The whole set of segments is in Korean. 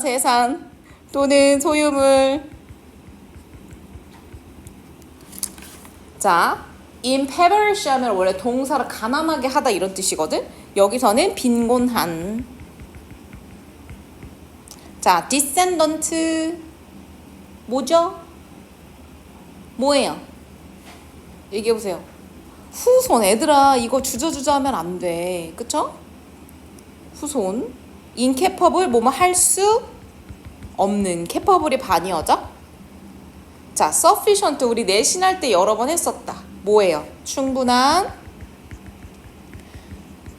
재산 또는 소유물. 자, impoverish 하면 원래 동사를 가난하게 하다 이런 뜻이거든. 여기서는 빈곤한. 자, descendant 뭐죠? 뭐예요? 얘기해보세요. 후손. 애들아 이거 주저주저 하면 안 돼. 그쵸? 후손. incapable 뭐뭐 할 수 없는. capable이 반이어죠? 자, sufficient 우리 내신할 때 여러 번 했었다. 뭐예요? 충분한.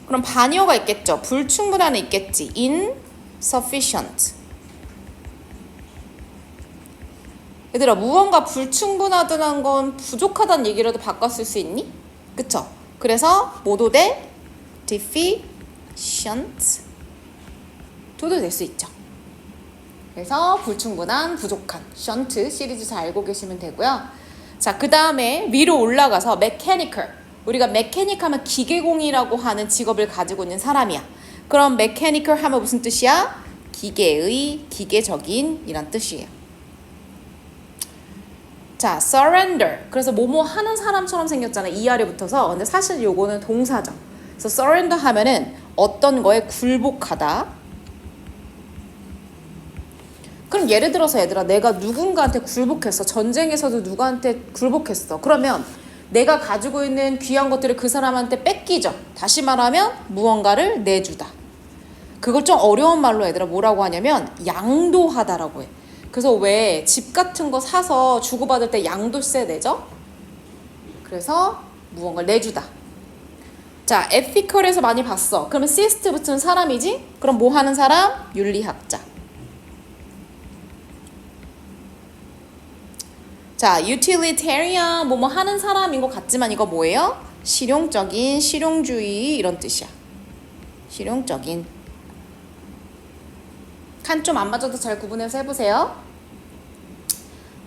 그럼 반이어가 있겠죠? 불충분한은 있겠지. insufficient. 얘들아 무언가 불충분하다는 건 부족하다는 얘기라도 바꿨을 수 있니? 그쵸? 그래서 뭐도 돼? deficient 도도 될 수 있죠. 그래서 불충분한, 부족한, shunt 시리즈 잘 알고 계시면 되고요. 자, 그 다음에 위로 올라가서 mechanical. 우리가 mechanic 하면 기계공이라고 하는 직업을 가지고 있는 사람이야. 그럼 mechanical 하면 무슨 뜻이야? 기계의, 기계적인 이란 뜻이에요. 자, surrender. 그래서 뭐뭐 하는 사람처럼 생겼잖아. 이 아래 붙어서. 근데 사실 요거는 동사죠. 그래서 surrender 하면은 어떤 거에 굴복하다. 그럼 예를 들어서 얘들아 내가 누군가한테 굴복했어. 전쟁에서도 누구한테 굴복했어. 그러면 내가 가지고 있는 귀한 것들을 그 사람한테 뺏기죠. 다시 말하면 무언가를 내주다. 그걸 좀 어려운 말로 얘들아 뭐라고 하냐면 양도하다라고 해. 그래서 왜 집 같은 거 사서 주고받을 때 양도세 내죠? 그래서 무언가를 내주다. 자, ethical에서 많이 봤어. 그러면 시스트 붙은 사람이지? 그럼 뭐 하는 사람? 윤리학자. 자, utilitarian 뭐뭐 하는 사람인 것 같지만 이거 뭐예요? 실용적인, 실용주의 이런 뜻이야. 실용적인. 칸 좀 안 맞아도 잘 구분해서 해보세요.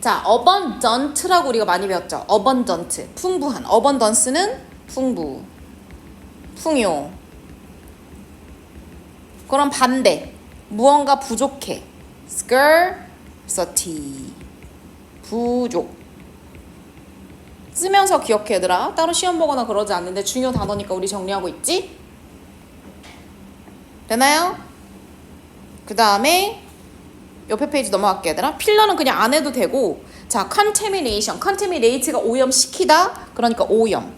자, abundant라고 우리가 많이 배웠죠. abundant, 풍부한. abundance는 풍부, 풍요. 그럼 반대, 무언가 부족해. scarcity, 부족. 쓰면서 기억해 얘들아. 따로 시험 보거나 그러지 않는데 중요 단어니까 우리 정리하고 있지? 되나요? 그 다음에 옆에 페이지 넘어갈게 얘들아. 필러는 그냥 안 해도 되고. 자, contamination. contaminate가 오염시키다. 그러니까 오염.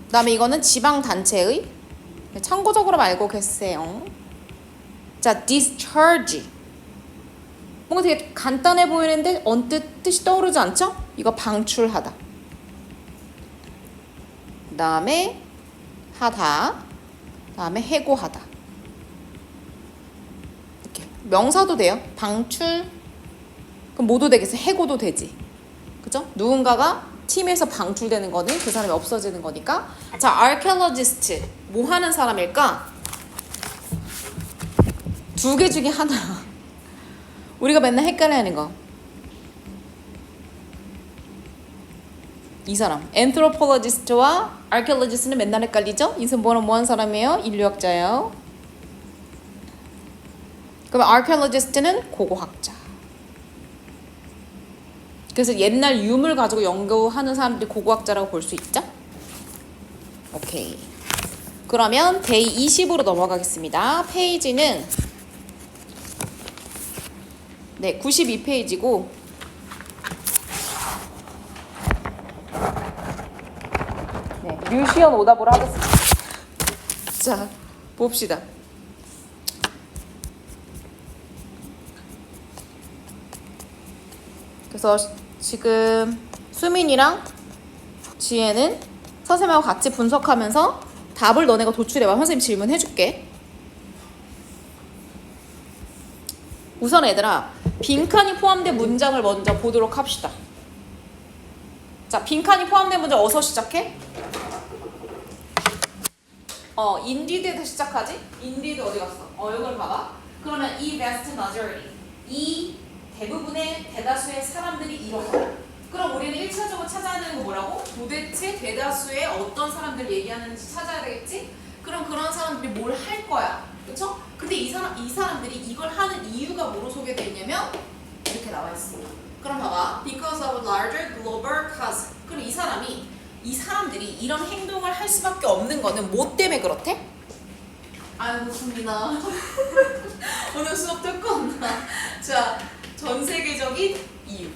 그 다음에 이거는 지방단체의. 참고적으로 알고 계세요. 자, discharge. 뭔가 되게 간단해 보이는데 언뜻 뜻이 떠오르지 않죠? 이거 방출하다. 그 다음에 하다. 그 다음에 해고하다. 이렇게 명사도 돼요. 방출. 그럼 뭐도 되겠어? 해고도 되지. 그죠? 누군가가 팀에서 방출되는 거는 그 사람이 없어지는 거니까. 자, archaeologist. 뭐 하는 사람일까? 두 개 중에 하나. 우리가 맨날 헷갈려하는 거. 이 사람. anthropologist와 archaeologist는 맨날 헷갈리죠? 이선 뭐 하는 사람이에요? 인류학자예요. 그러면 archaeologist는 고고학자. 그래서 옛날 유물 가지고 연구하는 사람들이 고고학자라고 볼 수 있죠? 오케이. 그러면 데이 20으로 넘어가겠습니다. 페이지는 네, 92페이지고 네, 뮤시언 오답으로 하겠습니다. 자, 봅시다. 그래서 지금 수민이랑 지혜는 선생님하고 같이 분석하면서 답을 너네가 도출해봐. 선생님 질문해줄게. 우선 얘들아, 빈칸이 포함된 문장을 먼저 보도록 합시다. 자, 빈칸이 포함된 문장 어디서 시작해? indeed에서 시작하지? indeed 어디 갔어? 이걸 봐봐. 그러면 이 vast majority, 이 대부분의 대다수의 사람들이 이렇다. 그럼 우리는 1차적으로 찾아야 되는 거 뭐라고? 도대체 대다수의 어떤 사람들 얘기하는지 찾아야 되겠지? 그럼 그런 사람들이 뭘 할 거야? 그쵸? 근데 이 사람들이 이걸 하는 이유가 뭐로 소개되어 있냐면 이렇게 나와 있어. 그럼 봐봐. Because of larger global cause. 그럼 이 사람들이 이런 행동을 할 수밖에 없는 거는 뭐 때문에 그렇대? 아이고 수민아 오늘 수업 듣고 온다. 자, 전 세계적인 이유.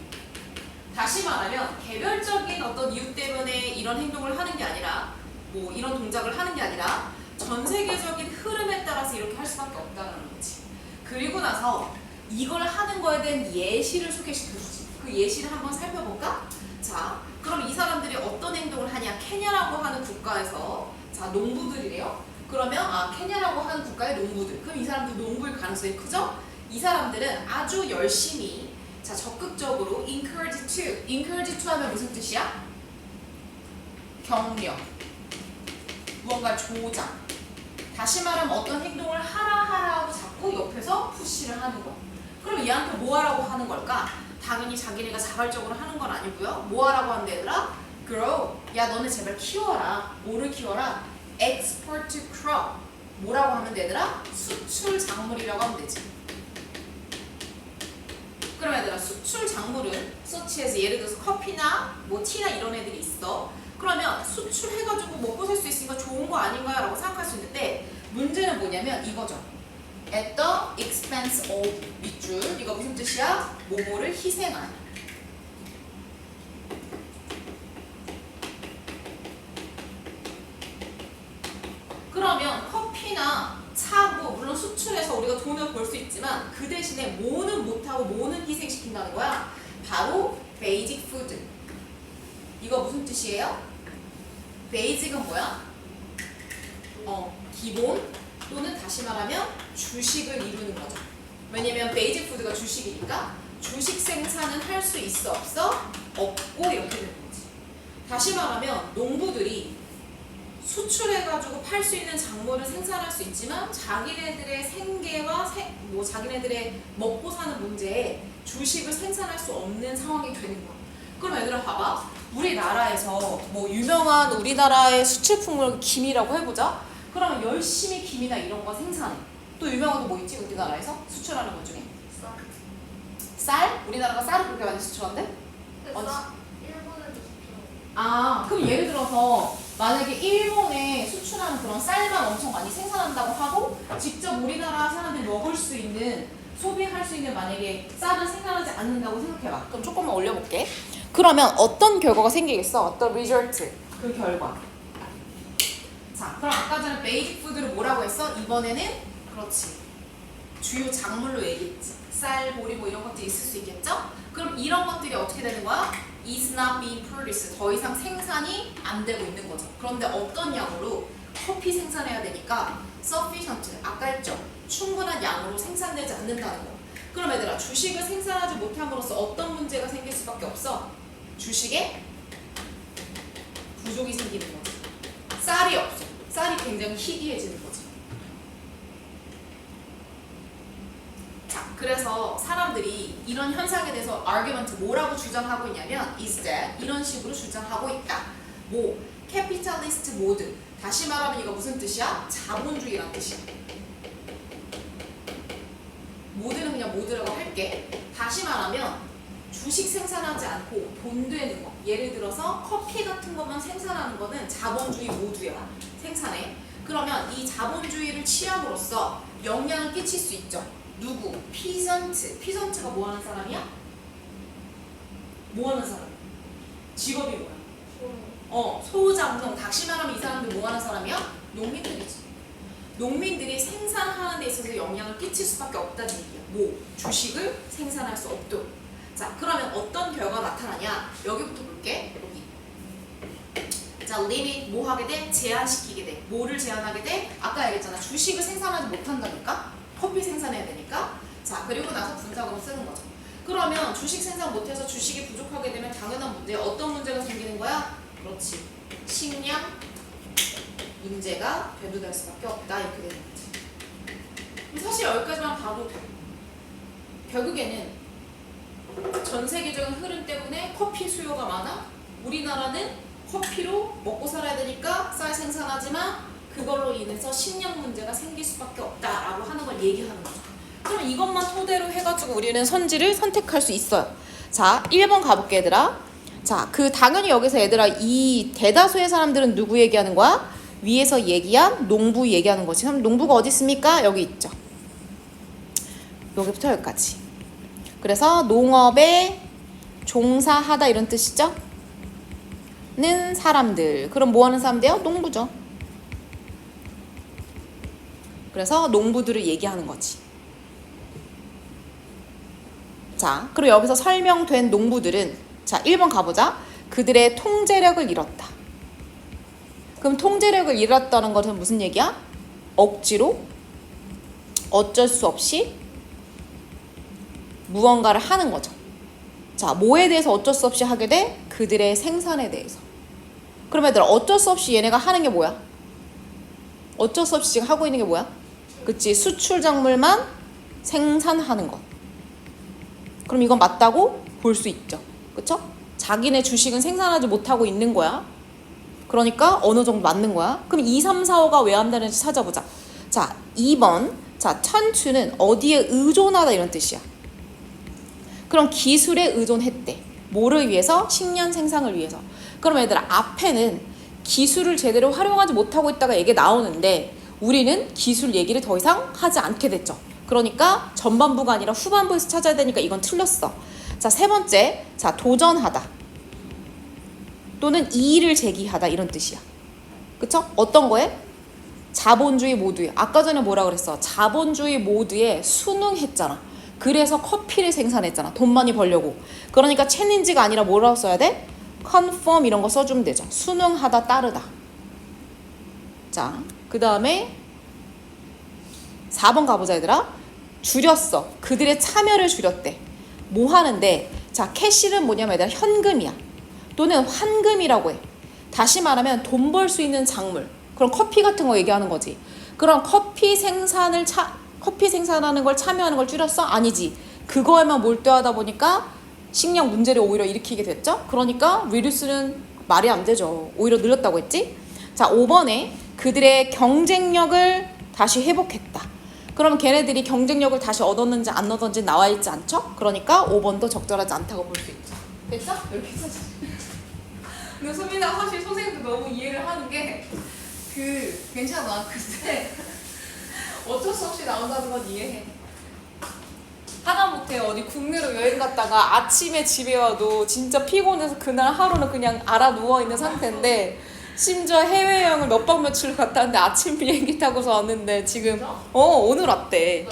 다시 말하면 개별적인 어떤 이유 때문에 이런 행동을 하는 게 아니라 뭐 이런 동작을 하는 게 아니라 전 세계적인 흐름에 따라서 이렇게 할 수밖에 없다는 거지. 그리고 나서 이걸 하는 거에 대한 예시를 소개시켜주지. 그 예시를 한번 살펴볼까? 자, 그럼 이 사람들이 어떤 행동을 하냐? 케냐라고 하는 국가에서 자, 농부들이래요. 그러면 케냐라고 하는 국가의 농부들. 그럼 이 사람들 농부일 가능성이 크죠? 이 사람들은 아주 열심히 자, 적극적으로 encourage to 하면 무슨 뜻이야? 격려. 무언가 조장. 다시 말하면 어떤 행동을 하라 하고 자꾸 옆에서 푸시를 하는 거. 그럼 얘한테 뭐 하라고 하는 걸까? 당연히 자기네가 자발적으로 하는 건 아니고요. 뭐 하라고 하는데 얘들아? grow. 야 너네 제발 키워라. 뭐를 키워라? export crop. 뭐라고 하면 되더라? 수출 작물이라고 하면 되지. 그럼 얘들아 수출 작물은 서치에서 예를 들어서 커피나 뭐 티나 이런 애들이 있어. 그러면 수출해가지고 먹고 살 수 있으니까 좋은 거 아닌가요? 라고 생각할 수 있는데 문제는 뭐냐면 이거죠. At the expense of 밑줄. 이거 무슨 뜻이야? 뭐뭐를 희생하는. 그러면 커피나 차고 물론 수출해서 우리가 돈을 벌 수 있지만 그 대신에 뭐는 못하고 뭐는 희생시킨다는 거야? 바로 basic food. 이거 무슨 뜻이에요? 베이직은 뭐야? 기본 또는 다시 말하면 주식을 이루는 거죠. 왜냐면 베이직 푸드가 주식이니까 주식 생산은 할 수 있어 없어? 없고 이렇게 되는 거지. 다시 말하면 농부들이 수출해가지고 팔 수 있는 작물을 생산할 수 있지만 자기네들의 생계와 자기네들의 먹고 사는 문제에 주식을 생산할 수 없는 상황이 되는 거야. 그럼 얘들아 봐봐. 우리나라에서 뭐 유명한 우리나라의 수출품을 김이라고 해보자. 그러면 열심히 김이나 이런 거 생산해. 또 유명한 거 뭐 있지? 우리나라에서 수출하는 것 중에? 쌀? 우리나라가 쌀을 그렇게 많이 수출한대? 일본은 수출. 그럼 예를 들어서 만약에 일본에 수출하는 그런 쌀만 엄청 많이 생산한다고 하고 직접 우리나라 사람들이 먹을 수 있는 소비할 수 있는 만약에 쌀을 생산하지 않는다고 생각해봐. 그럼 조금만 올려볼게. 그러면 어떤 결과가 생기겠어? 어떤 리절트? 그 결과. 자, 그럼 아까 전에 베이직 푸드를 뭐라고 했어? 이번에는 그렇지. 주요 작물로 얘기했지. 쌀, 보리 뭐 이런 것들이 있을 수 있겠죠? 그럼 이런 것들이 어떻게 되는 거야? is not being produced. 더 이상 생산이 안 되고 있는 거죠. 그런데 어떤 양으로? 커피 생산해야 되니까 sufficient. 아까 했죠? 충분한 양으로 생산되지 않는다는 거. 그럼 얘들아 주식을 생산하지 못함으로써 어떤 문제가 생길 수밖에 없어? 주식에 부족이 생기는 거지. 쌀이 없어. 쌀이 굉장히 희귀해지는 거지. 자, 그래서 사람들이 이런 현상에 대해서 argument 뭐라고 주장하고 있냐면 is that 이런 식으로 주장하고 있다. 뭐 capitalist mode. 다시 말하면 이거 무슨 뜻이야? 자본주의란 뜻이야. 모드는 그냥 모드라고 할게. 다시 말하면 주식 생산하지 않고 돈 되는 거. 예를 들어서 커피 같은 것만 생산하는 거는 자본주의 모드야. 생산해. 그러면 이 자본주의를 취함으로써 영향을 끼칠 수 있죠. 누구? 피전트. 피전트가 뭐 하는 사람이야? 뭐 하는 사람? 직업이 뭐야? 소장농. 다시 말하면 이 사람들 뭐 하는 사람이야? 농민들이지. 농민들이 생산하는 데 있어서 영향을 끼칠 수밖에 없다는 얘기야. 뭐? 주식을 생산할 수 없도록. 자, 그러면 어떤 결과가 나타나냐? 여기부터 볼게. 여기. 자, limit 뭐 하게 돼? 제한시키게 돼. 뭐를 제한하게 돼? 아까 얘기했잖아. 주식을 생산하지 못한다니까? 커피 생산해야 되니까. 자, 그리고 나서 분사금을 쓰는 거죠. 그러면 주식 생산 못해서 주식이 부족하게 되면 당연한 문제. 어떤 문제가 생기는 거야? 그렇지. 식량 문제가 대두될 수밖에 없다. 이렇게 되는 거지. 사실 여기까지만 봐도 돼. 결국에는 전 세계적인 흐름 때문에 커피 수요가 많아. 우리나라는 커피로 먹고 살아야 되니까 쌀 생산하지만 그 그걸로 인해서 식량 문제가 생길 수밖에 없다라고 하는 걸 얘기하는 거죠. 그럼 이것만 토대로 해가지고 우리는 선지를 선택할 수 있어요. 자, 1번 가볼게 얘들아. 자, 당연히 여기서 얘들아 이 대다수의 사람들은 누구 얘기하는 거야? 위에서 얘기한 농부 얘기하는 거지. 그럼 농부가 어디 있습니까? 여기 있죠. 여기부터 여기까지. 그래서 농업에 종사하다 이런 뜻이죠. 는 사람들. 그럼 뭐 하는 사람들이요? 농부죠. 그래서 농부들을 얘기하는 거지. 자, 그리고 여기서 설명된 농부들은 자, 1번 가보자. 그들의 통제력을 잃었다. 그럼 통제력을 잃었다는 것은 무슨 얘기야? 억지로 어쩔 수 없이 무언가를 하는 거죠. 자, 뭐에 대해서 어쩔 수 없이 하게 돼? 그들의 생산에 대해서. 그럼 얘들아 어쩔 수 없이 얘네가 하는 게 뭐야? 어쩔 수 없이 지금 하고 있는 게 뭐야? 그치, 수출 작물만 생산하는 것. 그럼 이건 맞다고 볼 수 있죠. 그쵸? 자기네 주식은 생산하지 못하고 있는 거야. 그러니까 어느 정도 맞는 거야. 그럼 2, 3, 4, 5가 왜 한다는지 찾아보자. 자, 2번. 자, 천추는 어디에 의존하다 이런 뜻이야. 그럼 기술에 의존했대. 뭐를 위해서? 식량 생산을 위해서. 그럼 얘들아 앞에는 기술을 제대로 활용하지 못하고 있다가 얘기 나오는데 우리는 기술 얘기를 더 이상 하지 않게 됐죠. 그러니까 전반부가 아니라 후반부에서 찾아야 되니까 이건 틀렸어. 자, 세 번째. 자, 도전하다. 또는 이의를 제기하다 이런 뜻이야. 그쵸? 어떤 거에? 자본주의 모드에. 아까 전에 뭐라 그랬어? 자본주의 모드에 순응했잖아. 그래서 커피를 생산했잖아. 돈 많이 벌려고. 그러니까 챌린지가 아니라 뭐라고 써야 돼? conform 이런 거 써주면 되죠. 순응하다, 따르다. 자, 그 다음에 4번 가보자 얘들아. 줄였어. 그들의 참여를 줄였대. 뭐 하는데? 자, 캐시는 뭐냐면 얘들아 현금이야. 또는 환금이라고 해. 다시 말하면 돈 벌 수 있는 작물. 그럼 커피 같은 거 얘기하는 거지. 그럼 커피 생산하는 걸 참여하는 걸 줄였어? 아니지. 그거에만 몰두하다 보니까 식량 문제를 오히려 일으키게 됐죠. 그러니까 reduce는 말이 안 되죠. 오히려 늘렸다고 했지. 자, 5번에 그들의 경쟁력을 다시 회복했다. 그럼 걔네들이 경쟁력을 다시 얻었는지 안 얻었는지 나와 있지 않죠? 그러니까 5번도 적절하지 않다고 볼 수 있죠. 됐죠? 이렇게 써줘. 근데 소민아 사실 선생님도 너무 이해를 하는 게 괜찮아. 근데 어쩔 수 없이 나온다는 건 이해해. 하다못해 어디 국내로 여행 갔다가 아침에 집에 와도 진짜 피곤해서 그날 하루는 그냥 알아 누워있는 상태인데 심지어 해외여행을 몇 박 며칠 갔다 왔는데 아침 비행기 타고서 왔는데 지금 오늘 왔대.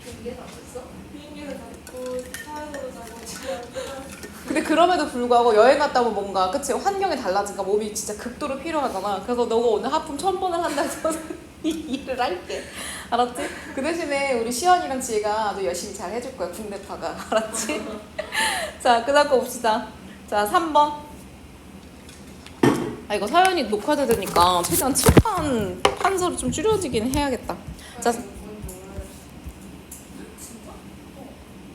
비행기에서 안 됐어? 비행기에서 잤고 차에서 자고 집에 근데 그럼에도 불구하고 여행 갔다 오면 뭔가 그치 환경이 달라지니까 몸이 진짜 극도로 필요하잖아. 그래서 너가 오늘 하품 1000번을 한다 해서 이해를 할게. 알았지? 그 대신에 우리 시연이랑 지혜가 아주 열심히 잘 해줄 거야. 국내파가. 알았지? 자, 그 다음 거 봅시다. 자, 3번. 아, 이거 사연이 녹화되니까 최대한 칠판 판서를 좀 줄여지긴 해야겠다. 자, 진짜?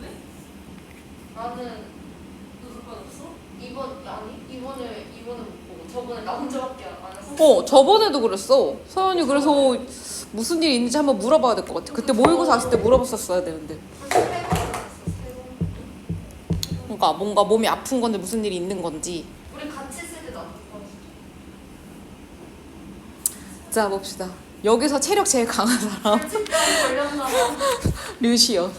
네? 나는 이번을 못 보고 저번에 나 혼자밖에 안 했어. 저번에도 그랬어. 서연이 그래서 무슨 일이 있는지 한번 물어봐야 될 것 같아. 그때 모의고사 했을 때 물어봤었어야 되는데. 그러니까 뭔가 몸이 아픈 건데 무슨 일이 있는 건지. 우리 같이 있을 때도 안 봤어. 자, 봅시다. 여기서 체력 제일 강한 사람. 솔직히 걸렸나 봐. 류시연.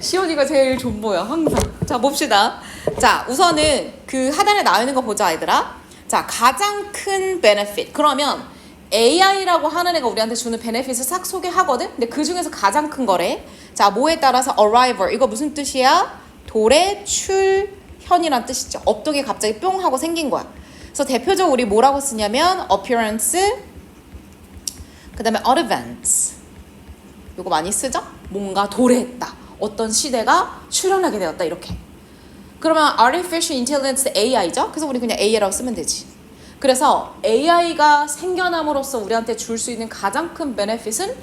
시연이가 제일 존버야 항상. 자, 봅시다. 자, 우선은 그 하단에 나와 있는 거 보자 얘들아. 자, 가장 큰 베네핏. 그러면 AI라고 하는 애가 우리한테 주는 베네핏을 싹 소개하거든. 근데 그 중에서 가장 큰 거래. 자, 뭐에 따라서 arrival. 이거 무슨 뜻이야? 도래 출현이란 뜻이죠. 업동이 갑자기 뿅 하고 생긴 거야. 그래서 대표적으로 우리 뭐라고 쓰냐면 appearance, 그 다음에 advance. 이거 많이 쓰죠? 뭔가 도래했다. 어떤 시대가 출현하게 되었다. 이렇게. 그러면 artificial intelligence AI죠? 그래서 우리 그냥 AI라고 쓰면 되지. 그래서 AI가 생겨남으로써 우리한테 줄 수 있는 가장 큰 베네핏은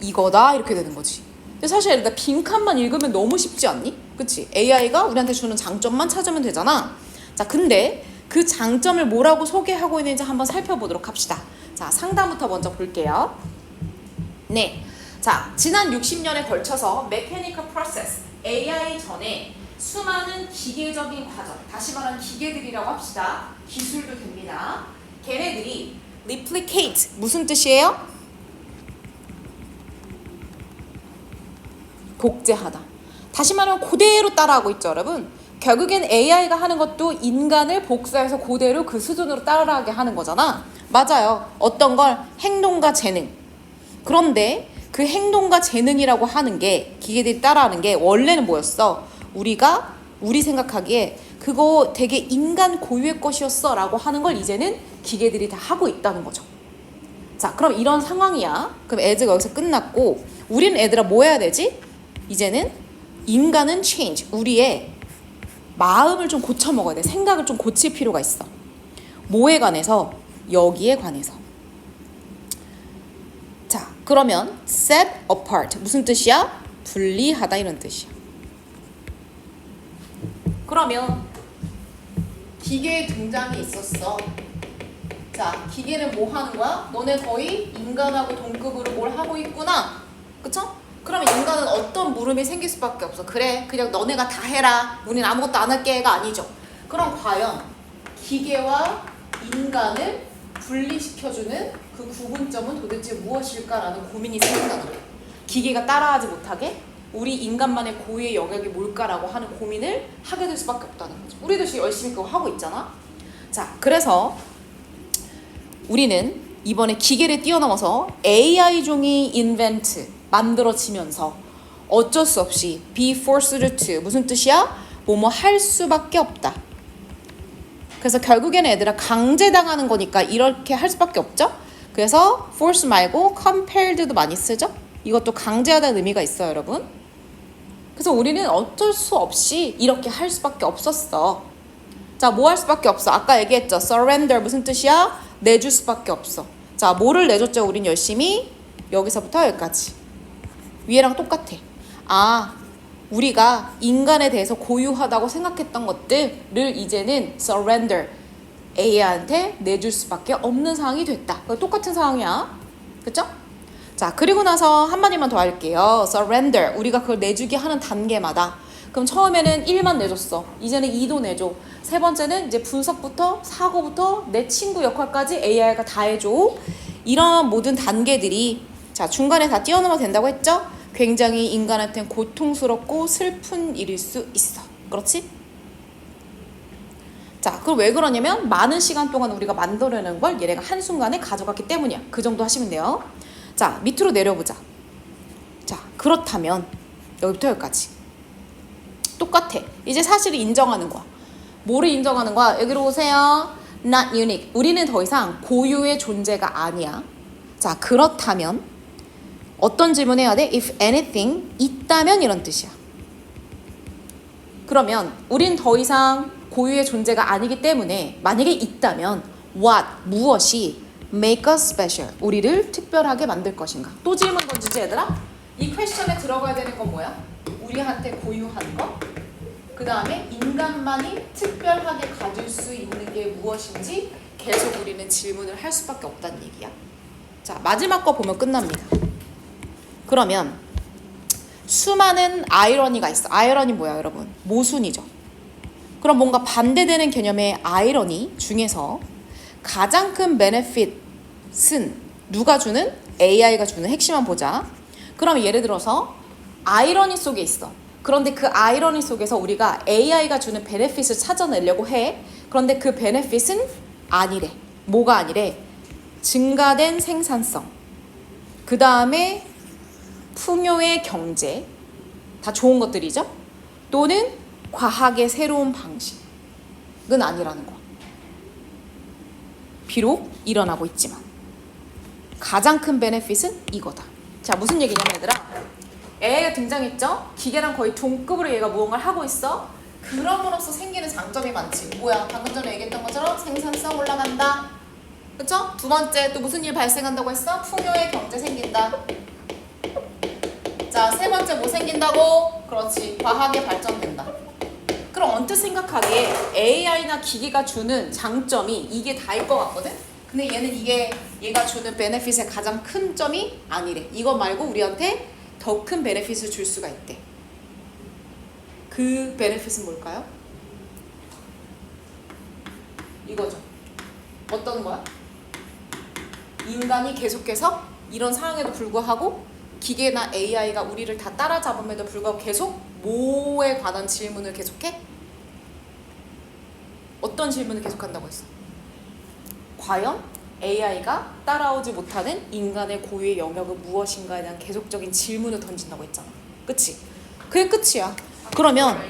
이거다. 이렇게 되는 거지. 근데 사실 일단 빈칸만 읽으면 너무 쉽지 않니? 그치? AI가 우리한테 주는 장점만 찾으면 되잖아. 자, 근데 그 장점을 뭐라고 소개하고 있는지 한번 살펴보도록 합시다. 자, 상담부터 먼저 볼게요. 네. 자, 지난 60년에 걸쳐서 Mechanical Process, AI 전에 수많은 기계적인 과정, 다시 말하면 기계들이라고 합시다. 기술도 됩니다. 걔네들이 replicate, 무슨 뜻이에요? 복제하다. 다시 말하면 그대로 따라하고 있죠, 여러분. 결국엔 AI가 하는 것도 인간을 복사해서 그대로 그 수준으로 따라하게 하는 거잖아. 맞아요. 어떤 걸 행동과 재능. 그런데 그 행동과 재능이라고 하는 게 기계들이 따라하는 게 원래는 뭐였어? 우리 생각하기에 그거 되게 인간 고유의 것이었어 라고 하는 걸 이제는 기계들이 다 하고 있다는 거죠. 자, 그럼 이런 상황이야. 그럼 에즈가 여기서 끝났고 우리는 애들아 뭐 해야 되지? 이제는 인간은 change, 우리의 마음을 좀 고쳐 먹어야 돼. 생각을 좀 고칠 필요가 있어. 뭐에 관해서? 여기에 관해서. 자, 그러면 set apart 무슨 뜻이야? 분리하다 이런 뜻이야. 그러면 기계의 등장이 있었어. 자, 기계는 뭐 하는 거야? 너네 거의 인간하고 동급으로 뭘 하고 있구나. 그쵸? 그러면 인간은 어떤 물음이 생길 수밖에 없어. 그래, 그냥 너네가 다 해라. 우린 아무것도 안 할게가 아니죠. 그럼 과연 기계와 인간을 분리시켜주는 그 구분점은 도대체 무엇일까라는 고민이 생긴다는 거야. 기계가 따라하지 못하게 우리 인간만의 고유의 영역이 뭘까라고 하는 고민을 하게 될 수밖에 없다는 거죠. 우리도 지금 열심히 그거 하고 있잖아. 자, 그래서 우리는 이번에 기계를 뛰어넘어서 AI 종이 invent, 만들어지면서 어쩔 수 없이 be forced to, 무슨 뜻이야? 뭐뭐 할 수밖에 없다. 그래서 결국에는 얘들아 강제당하는 거니까 이렇게 할 수밖에 없죠? 그래서 force 말고 compelled도 많이 쓰죠? 이것도 강제하다는 의미가 있어요, 여러분. 그래서 우리는 어쩔 수 없이 이렇게 할 수밖에 없었어. 자, 뭐 할 수밖에 없어? 아까 얘기했죠? surrender 무슨 뜻이야? 내줄 수밖에 없어. 자, 뭐를 내줬죠? 우린 열심히 여기서부터 여기까지. 위에랑 똑같아. 아, 우리가 인간에 대해서 고유하다고 생각했던 것들을 이제는 surrender, AI한테 내줄 수밖에 없는 상황이 됐다. 똑같은 상황이야. 그쵸? 자, 그리고 나서 한마디만 더 할게요. surrender, 우리가 그걸 내주게 하는 단계마다 그럼 처음에는 1만 내줬어. 이제는 2도 내줘. 세 번째는 이제 분석부터 사고부터 내 친구 역할까지 AI가 다 해줘. 이런 모든 단계들이 자, 중간에 다 뛰어넘어도 된다고 했죠? 굉장히 인간한테는 고통스럽고 슬픈 일일 수 있어. 그렇지? 자, 그럼 왜 그러냐면 많은 시간 동안 우리가 만들어내는 걸 얘네가 한순간에 가져갔기 때문이야. 그 정도 하시면 돼요. 자, 밑으로 내려보자. 자, 그렇다면 여기부터 여기까지 똑같아. 이제 사실을 인정하는 거야. 뭐를 인정하는 거야? 여기로 오세요. Not unique. 우리는 더 이상 고유의 존재가 아니야. 자, 그렇다면 어떤 질문 해야 돼? If anything, 있다면 이런 뜻이야. 그러면 우린 더 이상 고유의 존재가 아니기 때문에 만약에 있다면 what, 무엇이 make us special, 우리를 특별하게 만들 것인가? 또 질문 던지지 얘들아? 이 퀘스천에 들어가야 되는 건 뭐야? 우리한테 고유한 거, 그 다음에 인간만이 특별하게 가질 수 있는 게 무엇인지 계속 우리는 질문을 할 수밖에 없다는 얘기야. 자, 마지막 거 보면 끝납니다. 그러면 수많은 아이러니가 있어. 아이러니 뭐야, 여러분? 모순이죠. 그럼 뭔가 반대되는 개념의 아이러니 중에서 가장 큰 베네핏은 누가 주는? AI가 주는. 핵심만 보자. 그럼 예를 들어서 아이러니 속에 있어. 그런데 그 아이러니 속에서 우리가 AI가 주는 베네핏을 찾아내려고 해. 그런데 그 베네핏은 아니래. 뭐가 아니래? 증가된 생산성, 그 다음에 풍요의 경제, 다 좋은 것들이죠. 또는 과학의 새로운 방식은 아니라는 거야. 비록 일어나고 있지만 가장 큰 베네핏은 이거다. 자, 무슨 얘기냐면 얘들아, AI가 등장했죠. 기계랑 거의 동급으로 얘가 무언가를 하고 있어. 그럼으로써 생기는 장점이 많지. 뭐야? 방금 전에 얘기했던 것처럼 생산성 올라간다. 그쵸? 두 번째 또 무슨 일 발생한다고 했어? 풍요의 경제 생긴다. 자, 세 번째 뭐 생긴다고? 그렇지, 과학이 발전된다. 그럼 그럼 언뜻 생각하기에 AI나 기계가 주는 장점이 이게 다일 것 같거든? 근데 얘는 얘가 주는 베네핏의 가장 큰 점이 아니래. 이거 말고 우리한테 더 큰 베네핏을 줄 수가 있대. 그 베네핏은 뭘까요? 이거죠. 어떤 거야? 인간이 계속해서 이런 상황에도 불구하고 기계나 AI가 우리를 다 따라잡음에도 불구하고 계속 뭐에 관한 질문을 계속해? 어떤 질문을 계속한다고 했어? 과연 AI가 따라오지 못하는 인간의 고유의 영역은 무엇인가에 대한 계속적인 질문을 던진다고 했잖아. 그치? 그게 끝이야. 그러면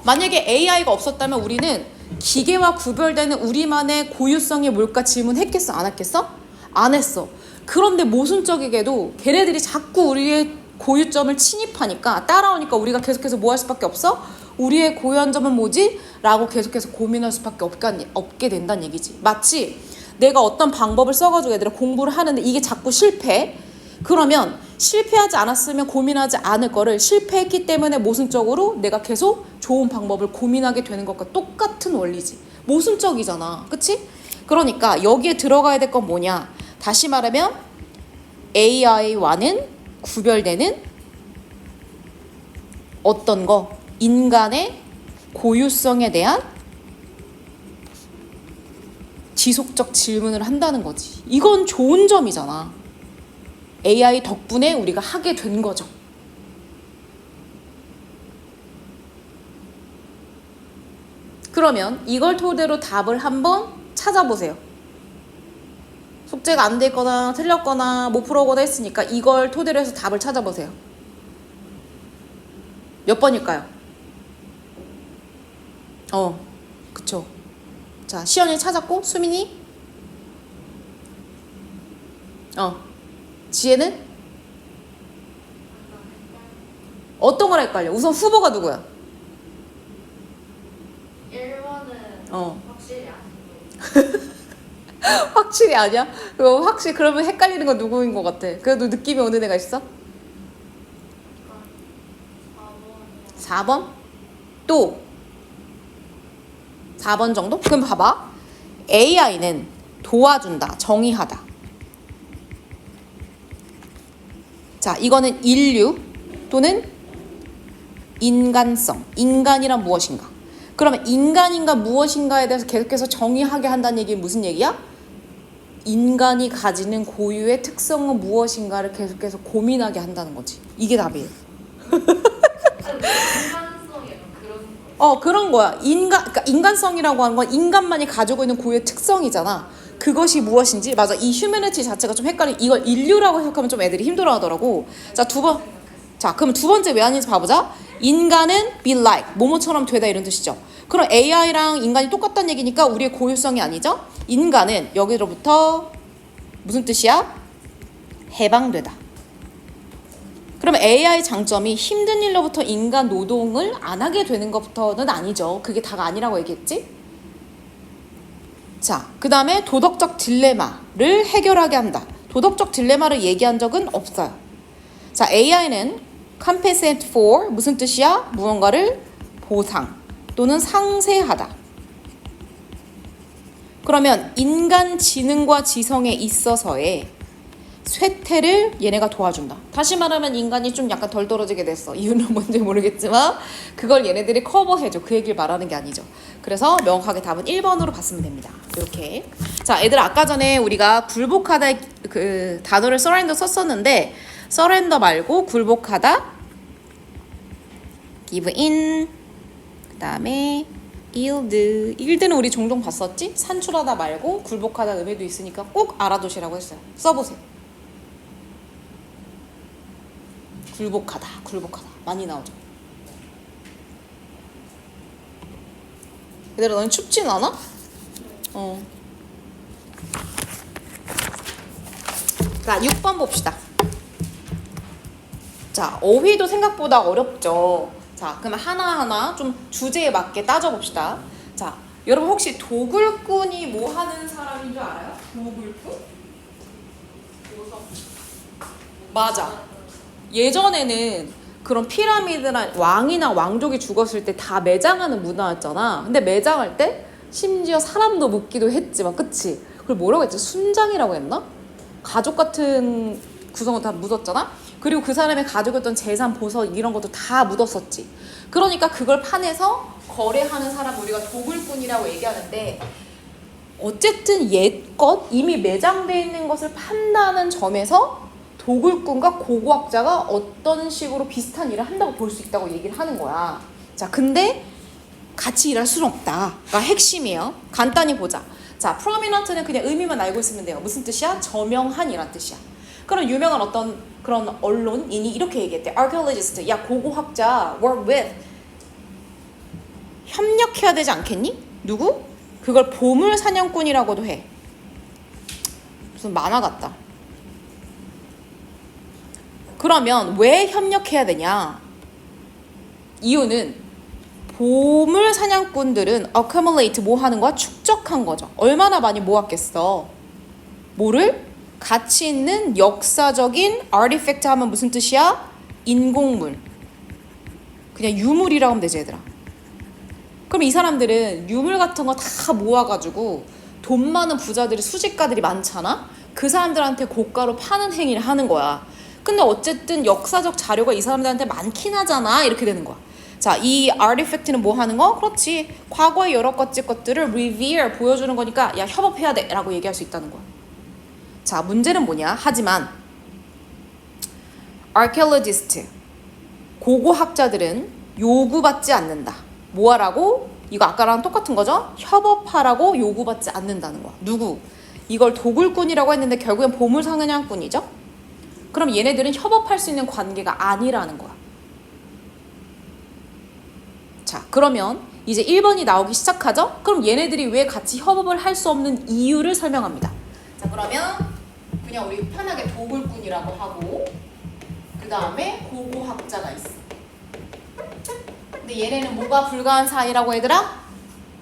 만약에 AI가 없었다면 우리는 기계와 구별되는 우리만의 고유성이 뭘까 질문했겠어? 안 했겠어? 안 했어. 그런데 모순적이게도 걔네들이 자꾸 우리의 고유점을 침입하니까 따라오니까 우리가 계속해서 뭐 할 수밖에 없어? 우리의 고유한 점은 뭐지? 라고 계속해서 고민할 수밖에 없게 된다는 얘기지. 마치 내가 어떤 방법을 써가지고 얘들아 공부를 하는데 이게 자꾸 실패해. 그러면 실패하지 않았으면 고민하지 않을 거를 실패했기 때문에 모순적으로 내가 계속 좋은 방법을 고민하게 되는 것과 똑같은 원리지. 모순적이잖아. 그치? 그러니까 여기에 들어가야 될 건 뭐냐? 다시 말하면 AI와는 구별되는 어떤 거? 인간의 고유성에 대한 지속적 질문을 한다는 거지. 이건 좋은 점이잖아. AI 덕분에 우리가 하게 된 거죠. 그러면 이걸 토대로 답을 한번 찾아보세요. 숙제가 안 됐거나 틀렸거나 못 풀어거나 했으니까 이걸 토대로 해서 답을 찾아보세요. 몇 번일까요? 그쵸. 자, 시연이 찾았고 수민이? 지혜는? 어떤 걸 헷갈려? 우선 후보가 누구야? 1번은 확실히 아니고 확실히 아니야? 그러면 헷갈리는 건 누구인 것 같아? 그래도 느낌이 오는 애가 있어? 4번? 또 4번 정도? 그럼 봐봐. AI는 도와준다, 정의하다. 자, 이거는 인류 또는 인간성. 인간이란 무엇인가? 그러면 인간인가 무엇인가에 대해서 계속해서 정의하게 한다는 얘기는 무슨 얘기야? 인간이 가지는 고유의 특성은 무엇인가를 계속해서 고민하게 한다는 거지. 이게 답이에요. 인간성이 약간 그런 거. 그런 거야. 그러니까 인간성이라고 하는 건 인간만이 가지고 있는 고유의 특성이잖아. 그것이 무엇인지. 맞아. 이 휴머니티 자체가 좀 헷갈리. 이걸 인류라고 해석하면 좀 애들이 힘들어하더라고. 자, 그럼 두 번째 왜 아닌지 봐보자. 인간은 be like, 뭐뭐처럼 되다 이런 뜻이죠. 그럼 AI랑 인간이 똑같다는 얘기니까 우리의 고유성이 아니죠. 인간은 여기로부터 무슨 뜻이야? 해방되다. 그러면 AI 장점이 힘든 일로부터 인간 노동을 안 하게 되는 것부터는 아니죠. 그게 다가 아니라고 얘기했지? 자, 그 다음에 도덕적 딜레마를 해결하게 한다. 도덕적 딜레마를 얘기한 적은 없어요. 자, AI는 compensate for 무슨 뜻이야? 무언가를 보상 또는 상쇄하다. 그러면 인간 지능과 지성에 있어서의 쇠퇴를 얘네가 도와준다. 다시 말하면 인간이 좀 약간 덜 떨어지게 됐어. 이유는 뭔지 모르겠지만 그걸 얘네들이 커버해줘. 그 얘기를 말하는 게 아니죠. 그래서 명확하게 답은 1번으로 봤으면 됩니다. 이렇게. 자, 얘들 아까 전에 우리가 굴복하다 그 단어를 surrender 썼었는데 surrender 말고 굴복하다, give in, 그 다음에 yield는 우리 종종 봤었지? 산출하다 말고 굴복하다 의미도 있으니까 꼭 알아두시라고 했어요. 써보세요. 굴복하다 많이 나오죠. 얘들아, 너는 춥진 않아? 자, 6번 봅시다. 자, 어휘도 생각보다 어렵죠. 자, 그러면 하나하나 좀 주제에 맞게 따져봅시다. 자, 여러분 혹시 도굴꾼이 뭐 하는 사람인 줄 알아요? 도굴꾼? 맞아. 예전에는 그런 피라미드나 왕이나 왕족이 죽었을 때 다 매장하는 문화였잖아. 근데 매장할 때 심지어 사람도 묻기도 했지만, 그치? 그걸 뭐라고 했지? 순장이라고 했나? 가족 같은 구성을 다 묻었잖아. 그리고 그 사람의 가지고 있던 재산, 보석 이런 것도 다 묻었었지. 그러니까 그걸 파내서 거래하는 사람 우리가 도굴꾼이라고 얘기하는데, 어쨌든 옛것 이미 매장되어 있는 것을 판다는 점에서 도굴꾼과 고고학자가 어떤 식으로 비슷한 일을 한다고 볼 수 있다고 얘기를 하는 거야. 자, 근데 같이 일할 수는 없다. 가 핵심이에요. 간단히 보자. 자, prominent는 그냥 의미만 알고 있으면 돼요. 무슨 뜻이야? 저명한이란 뜻이야. 그럼 유명한 어떤 그런 언론인이 이렇게 얘기했대. archaeologist, 야 고고학자, work with, 협력해야 되지 않겠니? 누구? 그걸 보물 사냥꾼이라고도 해. 무슨 만화 같다. 그러면 왜 협력해야 되냐? 이유는 보물 사냥꾼들은 accumulate 뭐 하는 거야? 축적한 거죠. 얼마나 많이 모았겠어. 뭐를? 가치 있는 역사적인 artifact 하면 무슨 뜻이야? 인공물. 그냥 유물이라고 하면 되지 얘들아. 그럼 이 사람들은 유물 같은 거 다 모아가지고 돈 많은 부자들이 수집가들이 많잖아? 그 사람들한테 고가로 파는 행위를 하는 거야. 근데 어쨌든 역사적 자료가 이 사람들한테 많긴 하잖아. 이렇게 되는 거야. 자, 이 artifact는 뭐 하는 거? 그렇지. 과거의 여러 가지 것들을 revere, 보여주는 거니까 야 협업해야 돼 라고 얘기할 수 있다는 거야. 자, 문제는 뭐냐? 하지만 archaeologist, 고고학자들은 요구받지 않는다. 뭐 하라고? 이거 아까랑 똑같은 거죠? 협업하라고 요구받지 않는다는 거야. 누구? 이걸 도굴꾼이라고 했는데 결국엔 보물사냥꾼이죠? 그럼 얘네들은 협업할 수 있는 관계가 아니라는 거야. 자, 그러면 이제 1번이 나오기 시작하죠? 그럼 얘네들이 왜 같이 협업을 할 수 없는 이유를 설명합니다. 자, 그러면 그냥 우리 편하게 도굴꾼이라고 하고 그 다음에 고고학자가 있어. 근데 얘네는 뭐가 불가한 사이라고 얘들아?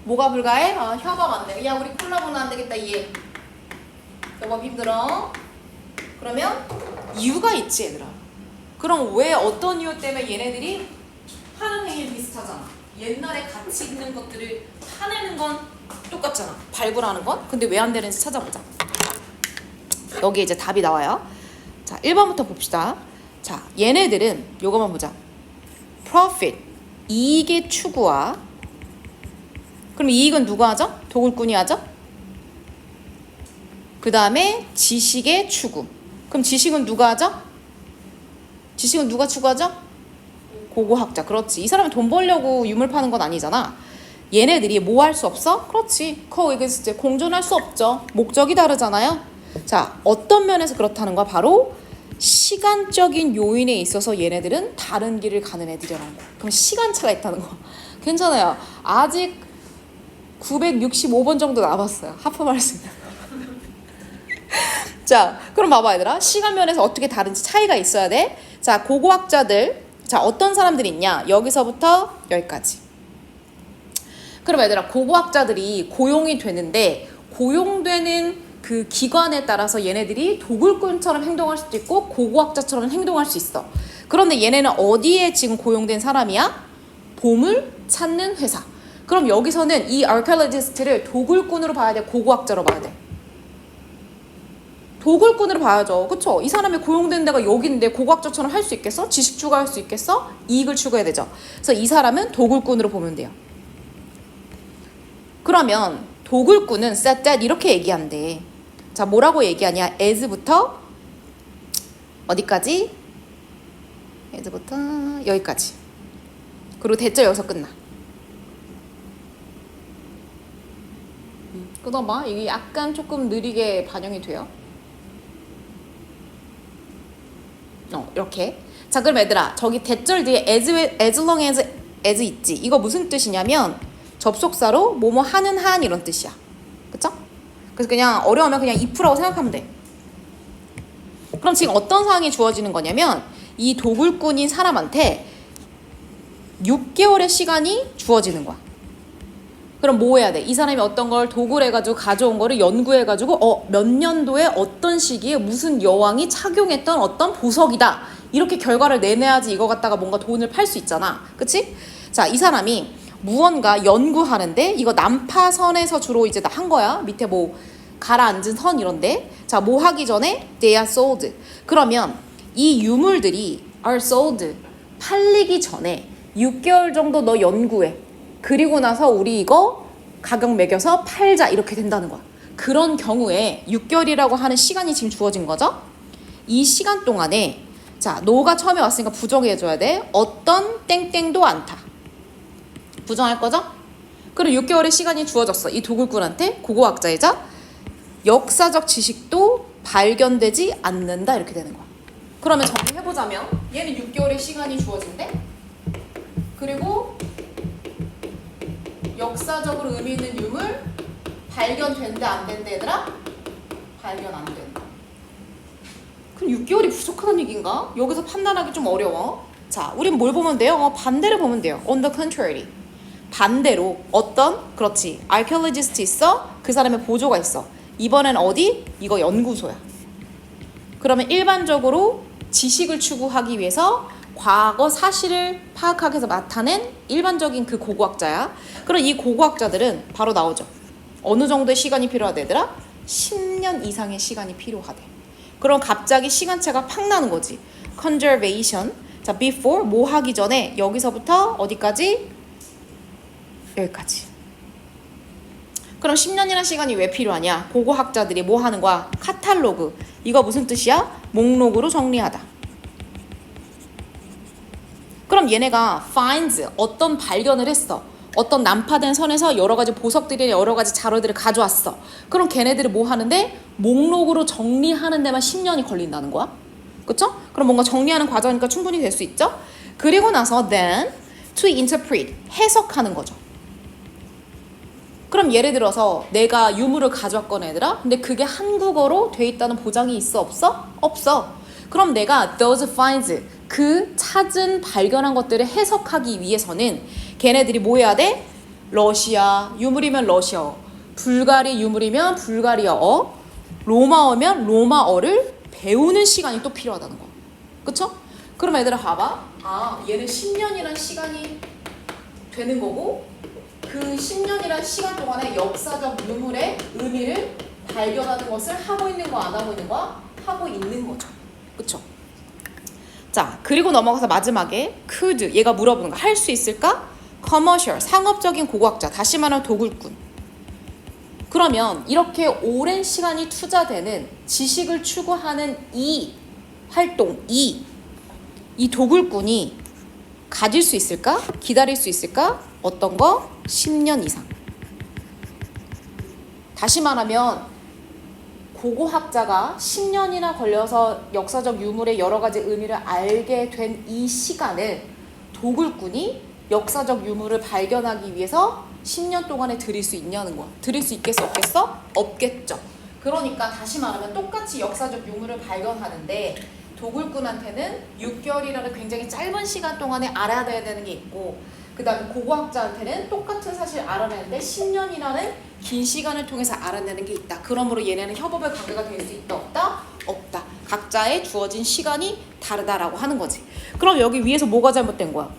뭐가 불가해? 협업 안 돼. 야, 우리 콜라보는 안 되겠다 얘. 협업 힘들어. 그러면 이유가 있지 얘들아. 그럼 왜 어떤 이유 때문에 얘네들이 하는 행위 비슷하잖아. 옛날에 가치 있는 것들을 파내는 건 똑같잖아. 발굴하는 건. 근데 왜 안 되는지 찾아보자. 여기 이제 답이 나와요. 자, 1번부터 봅시다. 자, 얘네들은 요거만 보자. profit, 이익의 추구와, 그럼 이익은 누가 하죠? 도굴꾼이 하죠? 그 다음에 지식의 추구. 그럼 지식은 누가 하죠? 지식은 누가 추구하죠? 고고학자. 그렇지. 이 사람이 돈 벌려고 유물 파는 건 아니잖아. 얘네들이 뭐 할 수 없어? 그렇지. coexist, 공존할 수 없죠. 목적이 다르잖아요. 자, 어떤 면에서 그렇다는 거야? 바로 시간적인 요인에 있어서 얘네들은 다른 길을 가는 애들이라는 거야. 그럼 시간차가 있다는 거. 괜찮아요. 아직 965번 정도 남았어요. 하품할 수 있는. 자, 그럼 봐봐 얘들아. 시간 면에서 어떻게 다른지 차이가 있어야 돼. 자, 고고학자들. 자, 어떤 사람들이 있냐? 여기서부터 여기까지. 그럼 얘들아, 고고학자들이 고용이 되는데 고용되는 그 기관에 따라서 얘네들이 도굴꾼처럼 행동할 수도 있고 고고학자처럼 행동할 수 있어. 그런데 얘네는 어디에 지금 고용된 사람이야? 보물 찾는 회사. 그럼 여기서는 이 archaeologist를 도굴꾼으로 봐야 돼? 고고학자로 봐야 돼? 도굴꾼으로 봐야죠. 그쵸? 이 사람이 고용된 데가 여기인데 고고학자처럼 할 수 있겠어? 지식 추구할 수 있겠어? 이익을 추구해야 되죠. 그래서 이 사람은 도굴꾼으로 보면 돼요. 그러면 도굴꾼은 set that 이렇게 얘기한대. 자, 뭐라고 얘기하냐? as부터 어디까지? as부터 여기까지. 그리고 대절 여기서 끝나. 끊어봐. 이게 약간 조금 느리게 반영이 돼요. 이렇게. 자, 그럼 얘들아, 저기 대절 뒤에 as long as 있지. 이거 무슨 뜻이냐면 접속사로 뭐뭐 하는 한 이런 뜻이야. 그쵸? 그래서 그냥 어려우면 그냥 if라고 생각하면 돼. 그럼 지금 어떤 상황이 주어지는 거냐면 이 도굴꾼인 사람한테 6개월의 시간이 주어지는 거야. 그럼 뭐 해야 돼? 이 사람이 어떤 걸 도구를 해가지고 가져온 거를 연구해가지고 몇 년도에 어떤 시기에 무슨 여왕이 착용했던 어떤 보석이다. 이렇게 결과를 내내야지 이거 갖다가 뭔가 돈을 팔 수 있잖아. 그치? 자, 이 사람이 무언가 연구하는데 이거 난파선에서 주로 이제 한 거야. 밑에 뭐 가라앉은 선 이런데. 자, 뭐 하기 전에 they are sold. 그러면 이 유물들이 are sold. 팔리기 전에 6개월 정도 너 연구해. 그리고 나서 우리 이거 가격 매겨서 팔자 이렇게 된다는 거야. 그런 경우에 6개월이라고 하는 시간이 지금 주어진 거죠. 이 시간 동안에 자, 노가 처음에 왔으니까 부정해줘야 돼. 어떤 땡땡도 않다. 부정할 거죠? 그리고 6개월의 시간이 주어졌어. 이 도굴꾼한테 고고학자이자 역사적 지식도 발견되지 않는다 이렇게 되는 거야. 그러면 정리해보자면 얘는 6개월의 시간이 주어진대. 그리고 역사적으로 의미 있는 유물 발견된다 안 된다 얘들아? 발견 안 된다. 그럼 6개월이 부족하다는 얘기인가? 여기서 판단하기 좀 어려워. 자, 우린 뭘 보면 돼요? 반대를 보면 돼요. On the contrary. 반대로 어떤? 그렇지. archaeologist 있어. 그 사람의 보조가 있어. 이번엔 어디? 이거 연구소야. 그러면 일반적으로 지식을 추구하기 위해서 과거 사실을 파악하기 위해서 나타낸 일반적인 그 고고학자야. 그럼 이 고고학자들은 바로 나오죠. 어느 정도의 시간이 필요하다 얘들아? 10년 이상의 시간이 필요하대. 그럼 갑자기 시간차가 팍 나는 거지. conservation. 자, before 뭐 하기 전에 여기서부터 어디까지? 여기까지. 그럼 10년이라는 시간이 왜 필요하냐? 고고학자들이 뭐 하는 거야? 카탈로그. 이거 무슨 뜻이야? 목록으로 정리하다. 그럼 얘네가 finds 어떤 발견을 했어. 어떤 난파된 선에서 여러 가지 보석들이나 여러 가지 자료들을 가져왔어. 그럼 걔네들이 뭐 하는데? 목록으로 정리하는 데만 10년이 걸린다는 거야. 그쵸? 그럼 뭔가 정리하는 과정이니까 충분히 될 수 있죠? 그리고 나서 then to interpret 해석하는 거죠. 그럼 예를 들어서 내가 유물을 가져왔거나 얘들아. 근데 그게 한국어로 돼 있다는 보장이 있어 없어? 없어. 그럼 내가 those finds 그 찾은 발견한 것들을 해석하기 위해서는 걔네들이 뭐 해야 돼? 러시아 유물이면 러시아어, 불가리 유물이면 불가리아어, 로마어면 로마어를 배우는 시간이 또 필요하다는 거야. 그쵸? 그럼 얘들아 봐봐. 아, 얘는 10년이란 시간이 되는 거고 그 10년이란 시간 동안에 역사적 유물의 의미를 발견하는 것을 하고 있는 거 안 하고 있는 거야? 하고 있는 거죠. 그쵸? 자, 그리고 넘어가서 마지막에 could 얘가 물어보는 거 할 수 있을까? commercial 상업적인 고고학자 다시 말하면 도굴꾼. 그러면 이렇게 오랜 시간이 투자되는 지식을 추구하는 이 활동 이 도굴꾼이 가질 수 있을까? 기다릴 수 있을까? 어떤 거? 10년 이상. 다시 말하면 고고학자가 10년이나 걸려서 역사적 유물의 여러 가지 의미를 알게 된 이 시간을 도굴꾼이 역사적 유물을 발견하기 위해서 10년 동안에 들일 수 있냐는 거야. 들일 수 있겠어? 없겠어? 없겠죠. 그러니까 다시 말하면 똑같이 역사적 유물을 발견하는데 도굴꾼한테는 6개월이라는 굉장히 짧은 시간 동안에 알아내야 되는 게 있고 그 다음에 고고학자한테는 똑같은 사실을 알아내는데 10년이라는 긴 시간을 통해서 알아내는 게 있다. 그러므로 얘네는 협업의 관계가 될 수 있다 없다? 없다. 각자의 주어진 시간이 다르다라고 하는 거지. 그럼 여기 위에서 뭐가 잘못된 거야?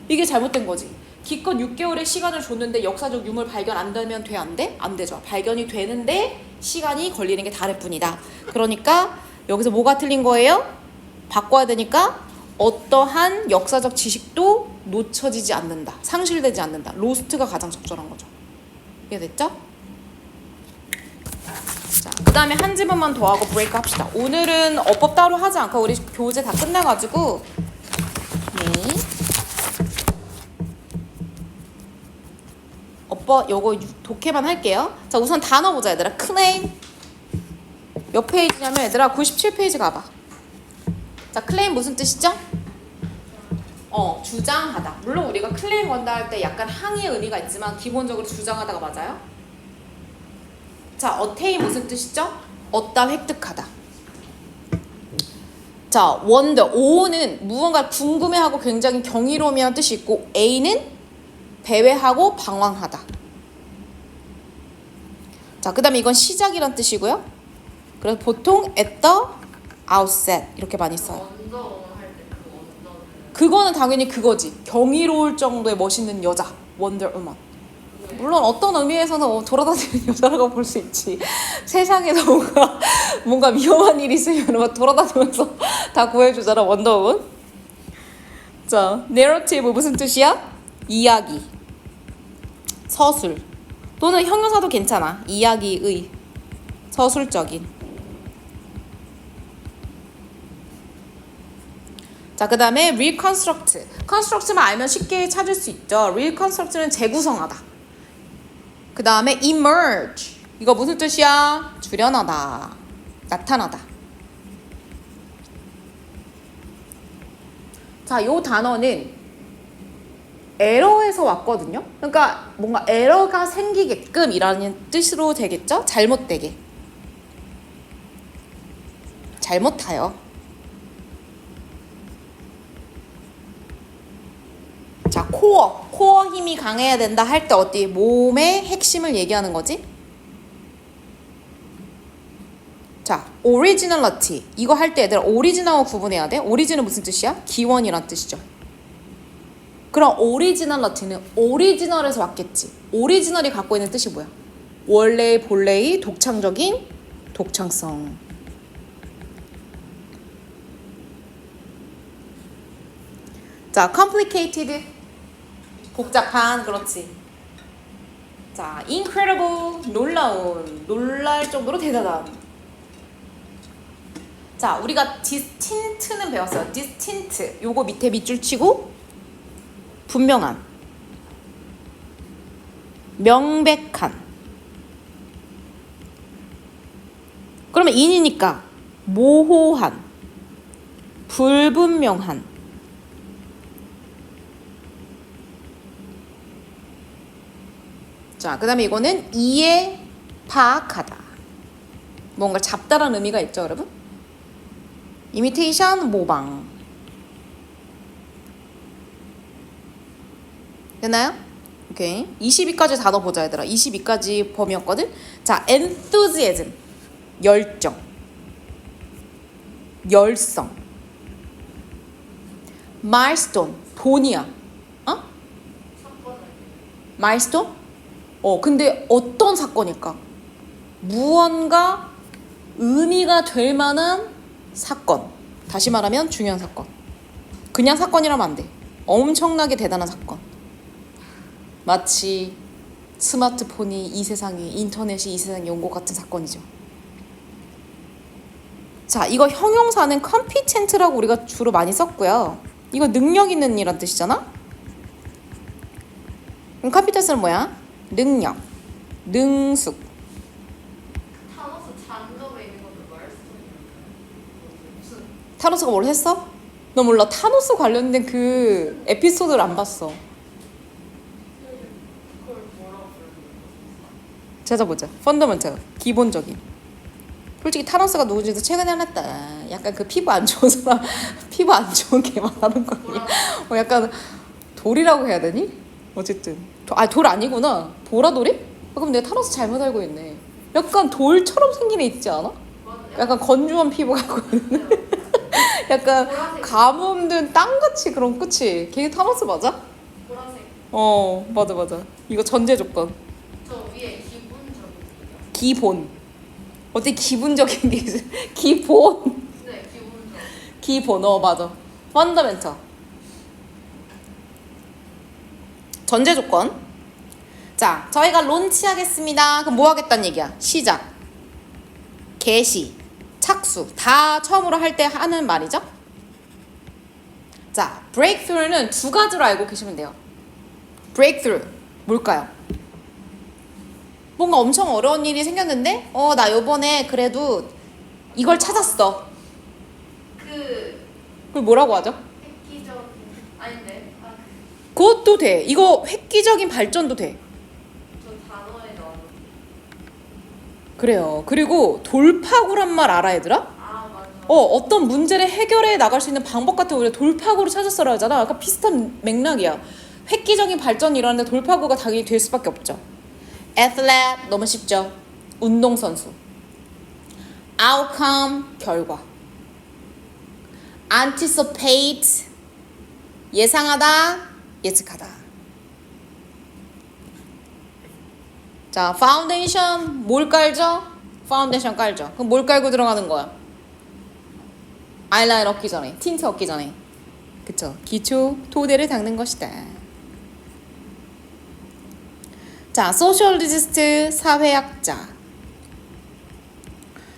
이게 잘못된 거지. 기껏 6개월의 시간을 줬는데 역사적 유물 발견 안 되면 돼? 안 돼? 안 되죠. 발견이 되는데 시간이 걸리는 게 다를 뿐이다. 그러니까 여기서 뭐가 틀린 거예요? 바꿔야 되니까 어떠한 역사적 지식도 놓쳐지지 않는다. 상실되지 않는다. 로스트가 가장 적절한 거죠. 이해됐죠? 자, 그 다음에 한 지문만 더 하고 브레이크 합시다. 오늘은 어법 따로 하지 않고 우리 교재 다 끝나가지고 네. 어법 요거 독해만 할게요. 자, 우선 단어 보자 얘들아. 클레임 몇 페이지냐면 얘들아 97페이지 가봐. 자, 클레임 무슨 뜻이죠? 주장하다. 물론 우리가 클레임 건다 할 때 약간 항의의 의미가 있지만 기본적으로 주장하다가 맞아요. 자, attain 무슨 뜻이죠? 얻다, 획득하다. 자, wonder, O는 무언가 궁금해하고 굉장히 경이로움이라는 뜻이 있고 A는 배회하고 방황하다. 자, 그 다음에 이건 시작이란 뜻이고요. 그래서 보통 at the outset 이렇게 많이 써요. 원더우먼 할때 그 원더는 그거는 당연히 그거지. 경이로울 정도의 멋있는 여자, Wonder Woman. 물론 어떤 의미에서는 돌아다니는 여자라고 볼 수 있지. 세상에서 뭔가 위험한 일이 있으면 막 돌아다니면서 다 구해주잖아, 원더우먼. 자, narrative 무슨 뜻이야? 이야기, 서술 또는 형용사도 괜찮아. 이야기의, 서술적인. 자, 그 다음에 reconstruct. construct만 알면 쉽게 찾을 수 있죠. reconstruct는 재구성하다. 그 다음에 emerge. 이거 무슨 뜻이야? 주련하다, 나타나다. 자, 요 단어는 에러에서 왔거든요. 그러니까 뭔가 에러가 생기게끔 이라는 뜻으로 되겠죠? 잘못되게. 잘못하여. 자, 코어 힘이 강해야 된다 할 때 어디? 몸의 핵심을 얘기하는 거지? 자, originality. 이거 할 때 얘들아 오리지널하고 구분해야 돼. 오리진은 무슨 뜻이야? 기원이란 뜻이죠. 그럼 오리지널리티는 오리지널에서 왔겠지. 오리지널이 갖고 있는 뜻이 뭐야? 원래 본래의 독창적인 독창성. 자, complicated. 복잡한, 그렇지. 자, incredible. 놀라운, 놀랄 정도로 대단한. 자, 우리가 distinct는 배웠어요. distinct. 요거 밑에 밑줄 치고 분명한, 명백한. 그러면 in이니까 모호한, 불분명한. 자, 그 다음에 이거는 이해, 파악하다. 뭔가 잡다라는 의미가 있죠, 여러분? imitation, 모방. 됐나요? 오케이. 22까지 단어 보자, 얘들아. 22까지 범위였거든? 자, enthusiasm. 열정. 열성. milestone. 본이야. 어? 사건을 milestone? 근데 어떤 사건일까? 무언가 의미가 될 만한 사건. 다시 말하면 중요한 사건. 그냥 사건이라면 안 돼. 엄청나게 대단한 사건. 마치 스마트폰이 이 세상에, 인터넷이 이 세상에 온 것 같은 사건이죠. 자, 이거 형용사는 competent라고 우리가 주로 많이 썼고요. 이거 능력 있는 이란 뜻이잖아? 그럼 competent는 뭐야? 능력, 능숙. 타노스 장벽에 있는 것도 말씀이에요. 무슨 타노스가 뭘 했어? 너 몰라. 타노스 관련된 그 에피소드를 안 봤어. 그걸 뭐라고 부르는 거야? 찾아보자. 펀더멘탈, 기본적인. 솔직히 타노스가 누구지도 최근에 알았다. 약간 그 피부 안 좋은 사람, 피부 안 좋은 걔만 하는 거 아니야? 약간 돌이라고 해야 되니? 어쨌든 돌 아니구나. 보라돌이? 그럼 내가 타노스 잘못 알고 있네. 약간 돌처럼 생긴 애 있지 않아? 약간 건조한 피부 갖고 있는. 약간 보라색. 가뭄 든 땅같이 그런, 그치? 걔 타노스 맞아? 보라색. 맞아. 이거 전제 조건. 저 위에 기본적인 기본. 어때 기분적인 게 있어? 기본. 네, 기본적. 기본. 맞아. 펀더멘털. 전제 조건. 자, 저희가 론치하겠습니다. 그럼 뭐 하겠다는 얘기야? 시작, 개시, 착수. 다 처음으로 할 때 하는 말이죠. 자, breakthrough는 두 가지로 알고 계시면 돼요. breakthrough 뭘까요? 뭔가 엄청 어려운 일이 생겼는데 나 요번에 그래도 이걸 찾았어. 그걸 뭐라고 하죠? 획기적인 아닌데. 그것도 돼. 이거 획기적인 발전도 돼. 저 단어에 나오는. 그래요. 그리고 돌파구란 말 알아, 얘들아? 맞아. 어떤 문제를 해결해 나갈 수 있는 방법 같은 거 우리가 돌파구를 찾았어라 하잖아. 약간 비슷한 맥락이야. 획기적인 발전이 일어나는데 돌파구가 당연히 될 수밖에 없죠. athlete 너무 쉽죠. 운동선수. outcome, 결과. anticipate, 예상하다, 예측하다. 자, 파운데이션 뭘 깔죠? 파운데이션 깔죠. 그럼 뭘 깔고 들어가는 거야? 아이라인 얻기 전에, 틴트 얻기 전에. 그쵸? 기초 토대를 닦는 것이다. 자, 소셜리스트, 사회학자.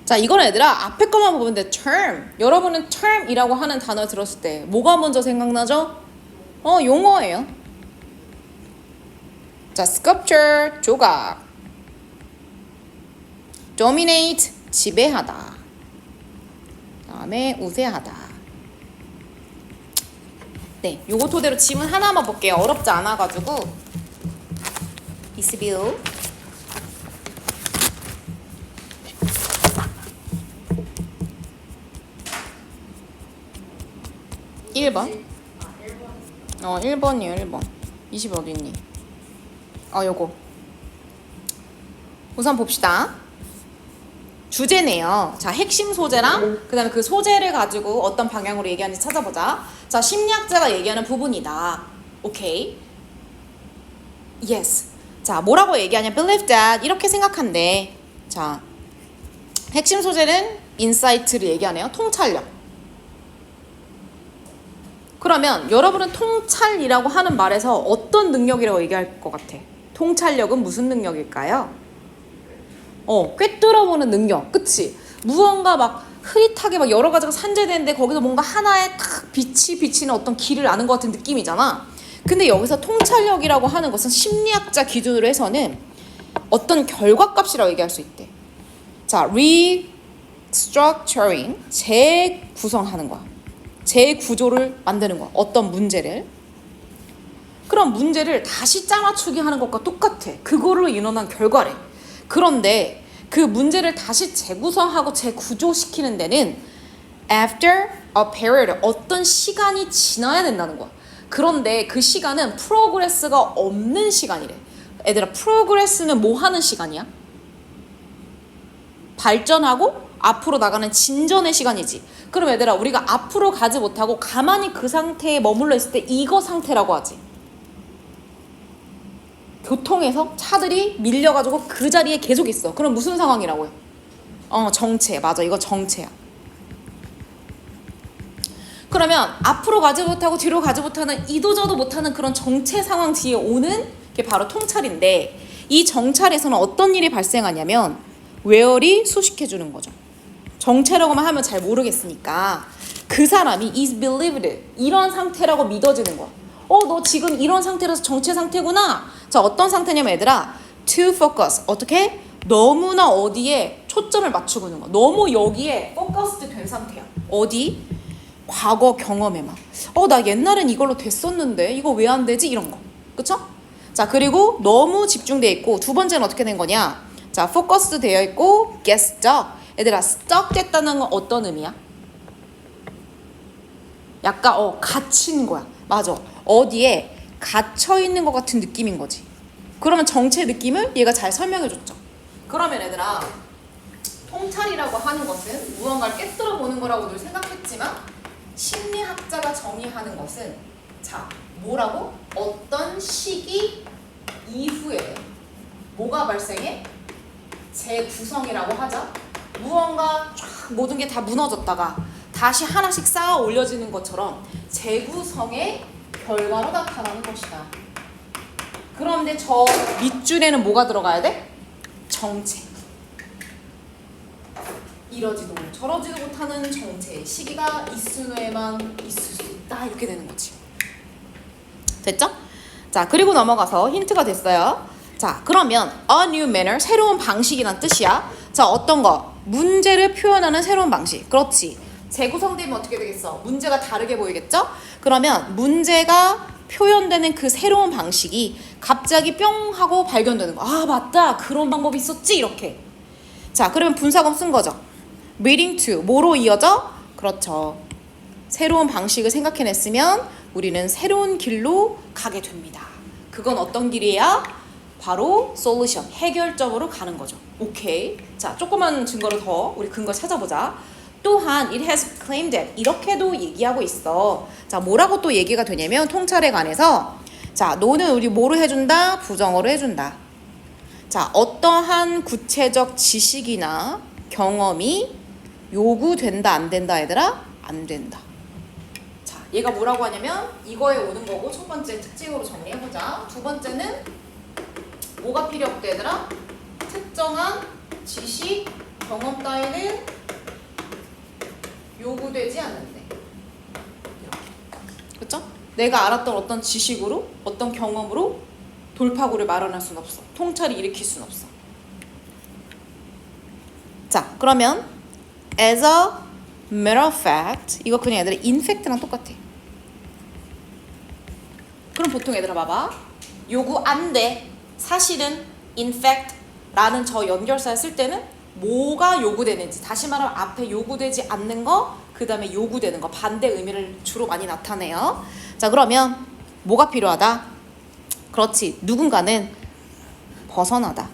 자, 이건 얘들아 앞에 것만 보면 돼. term. 여러분은 term이라고 하는 단어 들었을 때 뭐가 먼저 생각나죠? 용어예요. 자, sculpture, 조각. dominate, 지배하다. 다음에 우세하다. 네, 요거 토대로 지문 하나만 볼게요. 어렵지 않아가지고. 이스빌. 1번. 1번이에요, 1번. 20 어디 있니? 요거. 우선 봅시다. 주제네요. 자, 핵심 소재랑 그 다음에 그 소재를 가지고 어떤 방향으로 얘기하는지 찾아보자. 자, 심리학자가 얘기하는 부분이다. 오케이. Yes. 자, 뭐라고 얘기하냐? Believe that. 이렇게 생각한대. 자, 핵심 소재는 인사이트를 얘기하네요. 통찰력. 그러면 여러분은 통찰이라고 하는 말에서 어떤 능력이라고 얘기할 것 같아? 통찰력은 무슨 능력일까요? 꿰뚫어보는 능력. 그치? 무언가 막 흐릿하게 막 여러 가지가 산재되는데 거기서 뭔가 하나에 탁 빛이 비치는 어떤 길을 아는 것 같은 느낌이잖아. 근데 여기서 통찰력이라고 하는 것은 심리학자 기준으로 해서는 어떤 결과값이라고 얘기할 수 있대. 자, restructuring, 재구성하는 거야. 재구조를 만드는 거야. 어떤 문제를. 그런 문제를 다시 짜맞추기 하는 것과 똑같아. 그거로 인원한 결과래. 그런데 그 문제를 다시 재구성하고 재구조시키는 데는 after a period, 어떤 시간이 지나야 된다는 거야. 그런데 그 시간은 프로그레스가 없는 시간이래. 얘들아, 프로그레스는 뭐 하는 시간이야? 발전하고 앞으로 나가는 진전의 시간이지. 그럼 얘들아, 우리가 앞으로 가지 못하고 가만히 그 상태에 머물러 있을 때 이거 상태라고 하지. 교통에서 차들이 밀려가지고 그 자리에 계속 있어. 그럼 무슨 상황이라고 해? 정체. 맞아, 이거 정체야. 그러면 앞으로 가지 못하고 뒤로 가지 못하는, 이도저도 못하는 그런 정체 상황 뒤에 오는 게 바로 통찰인데, 이 정찰에서는 어떤 일이 발생하냐면 웨어리 수식해주는 거죠. 정체라고만 하면 잘 모르겠으니까 그 사람이 is believed, 이런 상태라고 믿어지는 거야. 너 지금 이런 상태라서 정체 상태구나. 자, 어떤 상태냐면 얘들아, to focus. 어떻게? 너무나 어디에 초점을 맞추고 있는 거야. 너무 여기에 focused 된 상태야. 어디? 과거 경험에만. 나 옛날엔 이걸로 됐었는데 이거 왜 안 되지? 이런 거. 그쵸? 자, 그리고 너무 집중돼 있고, 두 번째는 어떻게 된 거냐? 자, focused 되어 있고 get stuck. 얘들아, stuck 됐다는 건 어떤 의미야? 약간 갇힌 거야. 맞아. 어디에 갇혀 있는 것 같은 느낌인 거지. 그러면 정체 느낌을 얘가 잘 설명해 줬죠. 그러면 얘들아, 통찰이라고 하는 것은 무언가를 깨뜨려 보는 거라고 늘 생각했지만, 심리학자가 정의하는 것은, 자, 뭐라고? 어떤 시기 이후에 뭐가 발생해? 재구성이라고 하죠. 무언가 쫙 모든 게 다 무너졌다가 다시 하나씩 쌓아 올려지는 것처럼 재구성의 결과로 나타나는 것이다. 그런데 저 밑줄에는 뭐가 들어가야 돼? 정체. 이러지도 저러지도 못하는 정체. 시기가 있을 후에만 있을 수 있다. 이렇게 되는 거지. 됐죠? 자, 그리고 넘어가서 힌트가 됐어요. 자, 그러면 a new manner, 새로운 방식이란 뜻이야. 자, 어떤 거? 문제를 표현하는 새로운 방식. 그렇지. 재구성되면 어떻게 되겠어? 문제가 다르게 보이겠죠? 그러면 문제가 표현되는 그 새로운 방식이 갑자기 뿅 하고 발견되는 거. 아, 맞다. 그런 방법이 있었지. 이렇게. 자, 그러면 분사금 쓴 거죠. leading to, 뭐로 이어져? 그렇죠. 새로운 방식을 생각해냈으면 우리는 새로운 길로 가게 됩니다. 그건 어떤 길이에요? 바로 솔루션, 해결점으로 가는 거죠. 오케이. 자, 조그만 증거를 더 우리 근거 찾아보자. 또한 it has claimed that 이렇게도 얘기하고 있어. 자, 뭐라고 또 얘기가 되냐면 통찰에 관해서 자, 너는 우리 뭐로 해준다? 부정어로 해준다. 자, 어떠한 구체적 지식이나 경험이 요구된다 안 된다 얘들아? 안 된다. 자, 얘가 뭐라고 하냐면 이거에 오는 거고 첫 번째 특징으로 정리해보자. 두 번째는 뭐가 필요 없다 얘들아? 특정한 지식, 경험 따위는 요구되지 않는데. 그렇죠? 내가 알았던 어떤 지식으로 어떤 경험으로 돌파구를 마련할 수는 없어. 통찰이 일으킬 수는 없어. 자, 그러면 as a matter of fact 이거 그냥 얘들아 in fact랑 똑같아. 그럼 보통 얘들아 봐봐. 요구 안 돼. 사실은 in fact 라는 저 연결사를 쓸 때는 뭐가 요구되는지 다시 말하면 앞에 요구되지 않는 거 그 다음에 요구되는 거 반대 의미를 주로 많이 나타내요. 자, 그러면 뭐가 필요하다? 그렇지. 누군가는 벗어나다.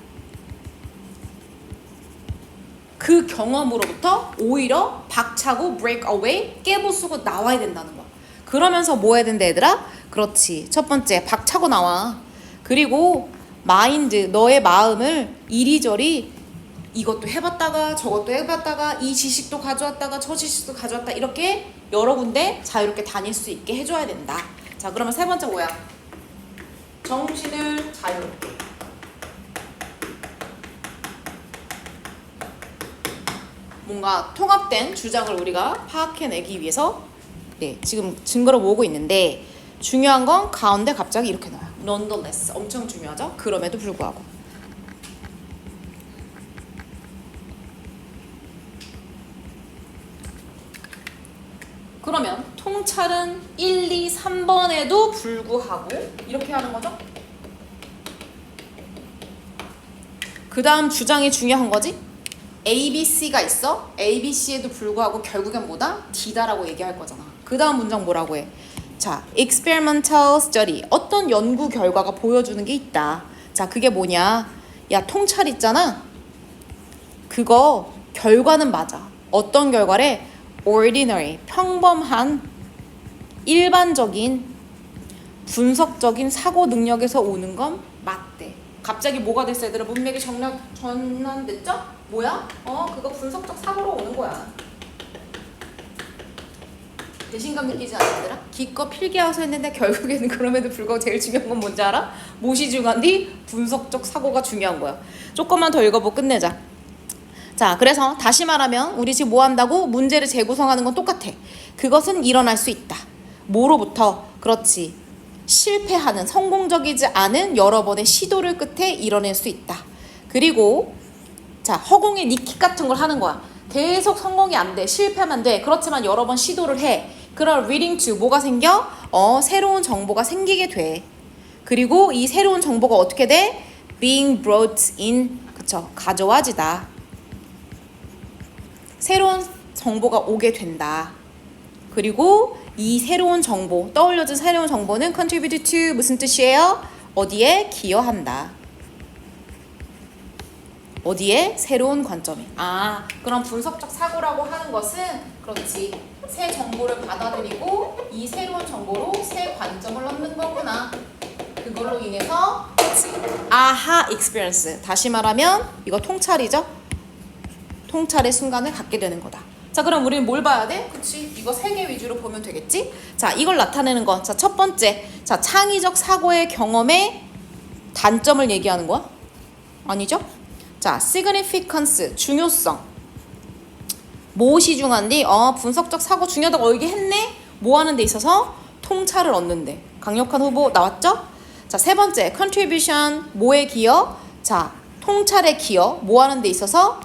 그 경험으로부터 오히려 박차고 break away 깨부수고 나와야 된다는 거야. 그러면서 뭐 해야 된다 얘들아? 그렇지. 첫 번째 박차고 나와. 그리고 마인드 너의 마음을 이리저리 이것도 해봤다가 저것도 해봤다가 이 지식도 가져왔다가 저 지식도 가져왔다 이렇게 여러 군데 자유롭게 다닐 수 있게 해줘야 된다. 자, 그러면 세 번째 뭐야? 정신을 자유롭게. 뭔가 통합된 주장을 우리가 파악해내기 위해서 네, 지금 증거를 모으고 있는데 중요한 건 가운데 갑자기 이렇게 나와요. nonetheless 엄청 중요하죠? 그럼에도 불구하고. 그러면 통찰은 1, 2, 3번에도 불구하고 이렇게 하는 거죠? 그 다음 주장이 중요한 거지? A, B, C가 있어? A, B, C에도 불구하고 결국엔 뭐다? D다라고 얘기할 거잖아. 그 다음 문장 뭐라고 해? 자, experimental study. 어떤 연구 결과가 보여주는 게 있다. 자, 그게 뭐냐? 야, 통찰 있잖아? 그거 결과는 맞아. 어떤 결과래? ordinary, 평범한, 일반적인, 분석적인 사고 능력에서 오는 건 맞대. 갑자기 뭐가 됐어 얘들아? 문맥이 전환됐죠? 뭐야? 그거 분석적 사고로 오는 거야. 배신감 느끼지 않아 얘들아? 기껏 필기하고서 했는데 결국에는 그럼에도 불구하고 제일 중요한 건 뭔지 알아? 무엇이 중요한디? 분석적 사고가 중요한 거야. 조금만 더 읽어보고 끝내자. 자, 그래서 다시 말하면 우리 지금 뭐 한다고? 문제를 재구성하는 건 똑같아. 그것은 일어날 수 있다. 뭐로부터? 그렇지. 실패하는, 성공적이지 않은 여러 번의 시도를 끝에 이뤄낼 수 있다. 그리고 자, 허공에 니킥 같은 걸 하는 거야. 계속 성공이 안 돼. 실패하면 돼. 그렇지만 여러 번 시도를 해. 그럼 reading to 뭐가 생겨? 새로운 정보가 생기게 돼. 그리고 이 새로운 정보가 어떻게 돼? being brought in. 그쵸. 가져와지다. 새로운 정보가 오게 된다. 그리고 이 새로운 정보, 떠올려진 새로운 정보는 contribute to 무슨 뜻이에요? 어디에? 기여한다. 어디에? 새로운 관점에. 그럼 분석적 사고라고 하는 것은 그렇지. 새 정보를 받아들이고 이 새로운 정보로 새 관점을 얻는 거구나. 그걸로 인해서 그렇지. 아하 익스피리언스. 다시 말하면 이거 통찰이죠? 통찰의 순간을 갖게 되는 거다. 자, 그럼 우리는 뭘 봐야 돼? 그치, 이거 3개 위주로 보면 되겠지? 자, 이걸 나타내는 거. 자, 첫 번째. 자, 창의적 사고의 경험의 단점을 얘기하는 거야? 아니죠? 자, significance, 중요성. 무엇이 중요한데? 분석적 사고 중요하다고 얘기했네? 뭐 하는 데 있어서? 통찰을 얻는데. 강력한 후보 나왔죠? 자, 세 번째. contribution, 뭐의 기여? 자, 통찰의 기여. 뭐 하는 데 있어서?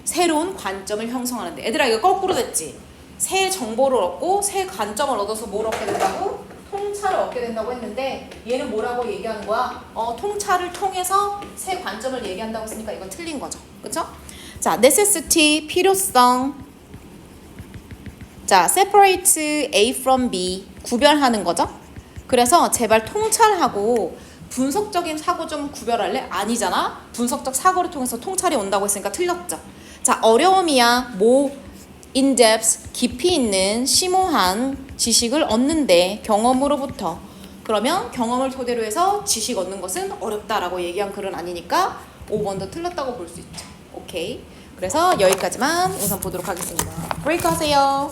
새로운 관점을 형성하는데. 얘들아, 이거 거꾸로 됐지? 새 정보를 얻고 새 관점을 얻어서 뭘 얻게 된다고? 통찰을 얻게 된다고 했는데 얘는 뭐라고 얘기하는 거야? 통찰을 통해서 새 관점을 얘기한다고 했으니까 이건 틀린 거죠. 그쵸? 자, necessity, 필요성. 자, separate A from B, 구별하는 거죠. 그래서 제발 통찰하고 분석적인 사고 좀 구별할래? 아니잖아. 분석적 사고를 통해서 통찰이 온다고 했으니까 틀렸죠. 자, 어려움이야. in-depth, 깊이 있는 심오한 지식을 얻는데 경험으로부터. 그러면 경험을 토대로 해서 지식 얻는 것은 어렵다라고 얘기한 글은 아니니까 5번도 틀렸다고 볼 수 있죠. 오케이. 그래서 여기까지만 우선 보도록 하겠습니다. 브레이크 하세요.